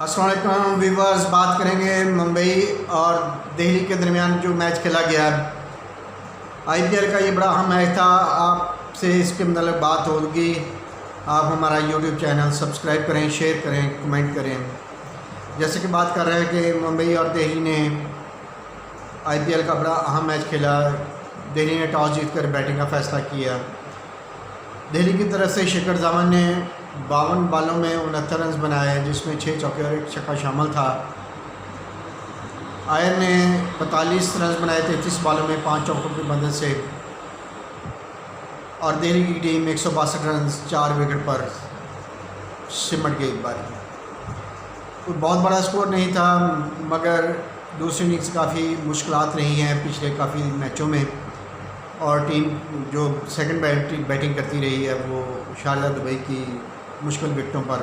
अस्सलाम वालेकुम व्यूवर्स, बात करेंगे मुंबई और दिल्ली के दरमियान जो मैच खेला गया आईपीएल का। ये बड़ा अहम मैच था। आपसे इसके मतलब बात होगी। आप हमारा यूट्यूब चैनल सब्सक्राइब करें, शेयर करें, कमेंट करें। जैसे कि बात कर रहे हैं कि मुंबई और दिल्ली ने आईपीएल का बड़ा अहम मैच खेला। दिल्ली ने टॉस जीतकर बैटिंग का फ़ैसला किया। दिल्ली की तरफ से शिखर धवन ने 52 बॉलों में 69 रन बनाए, जिसमें 6 चौके और 1 छक्का शामिल था। आयर ने 45 रन बनाए 33 बॉलों में 5 चौकों की मदद से, और दिल्ली की टीम 162 रन 4 विकेट पर सिमट गई। बारी कोई बहुत बड़ा स्कोर नहीं था, मगर दूसरी इनिंग्स काफ़ी मुश्किलात रही हैं पिछले काफ़ी मैचों में, और टीम जो सेकंड बैटिंग करती रही है वो शारजा दुबई की मुश्किल विकेटों पर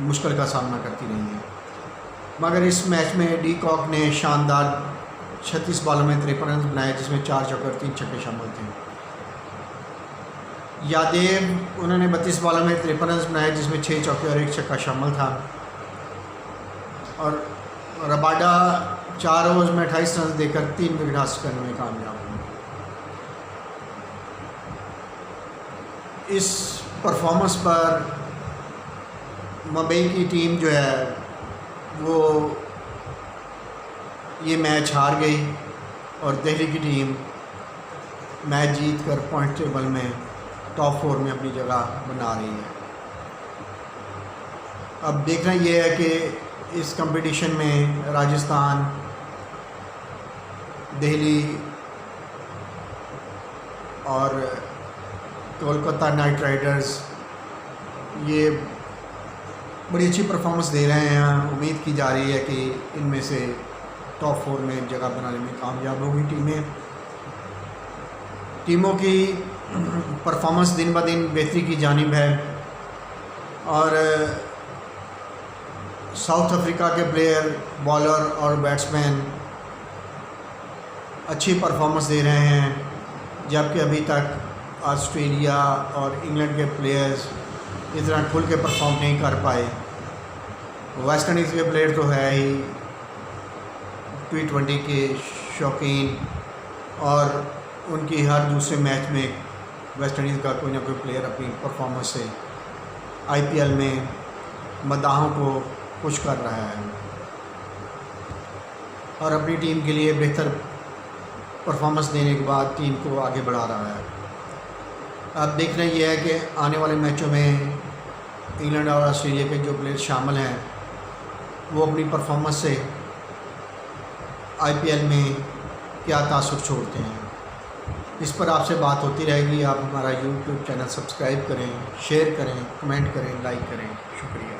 मुश्किल का सामना करती रही है। मगर इस मैच में डी कॉक ने शानदार 36 बॉलों में 53 रन बनाए, जिसमें 4 चौके और 3 छक्के शामिल थे। यादेव उन्होंने 32 बॉलों में 53 रन बनाए, जिसमें 6 चौके और 1 छक्का शामिल था। और रबाडा 4 ओवर्स में 28 रन देकर 3 विकेट हासिल करने में कामयाब हुए। इस परफॉर्मेंस पर मुंबई की टीम जो है वो ये मैच हार गई, और दिल्ली की टीम मैच जीत कर पॉइंट टेबल में टॉप 4 में अपनी जगह बना रही है। अब देखना ये है कि इस कंपटीशन में राजस्थान, दिल्ली और कोलकाता नाइट राइडर्स ये बड़ी अच्छी परफॉर्मेंस दे रहे हैं। उम्मीद की जा रही है कि इनमें से टॉप 4 में जगह बनाने में कामयाब होगी टीमों की परफॉर्मेंस दिन ब दिन बेहतरी की जानिब है, और साउथ अफ्रीका के प्लेयर, बॉलर और बैट्समैन अच्छी परफॉर्मेंस दे रहे हैं, जबकि अभी तक ऑस्ट्रेलिया और इंग्लैंड के प्लेयर्स इतना खुल के परफॉर्म नहीं कर पाए। वेस्ट इंडीज़ के प्लेयर तो है ही T20 के शौकीन, और उनकी हर दूसरे मैच में वेस्ट इंडीज़ का कोई ना कोई प्लेयर अपनी परफॉर्मेंस से आईपीएल में मदाहों को खुश कर रहा है और अपनी टीम के लिए बेहतर परफॉर्मेंस देने के बाद टीम को आगे बढ़ा रहा है। अब देखना यह है कि आने वाले मैचों में इंग्लैंड और ऑस्ट्रेलिया के जो प्लेयर शामिल हैं वो अपनी परफॉर्मेंस से आईपीएल में क्या तासुर छोड़ते हैं। इस पर आपसे बात होती रहेगी। आप हमारा यूट्यूब चैनल सब्सक्राइब करें, शेयर करें, कमेंट करें, लाइक करें। शुक्रिया।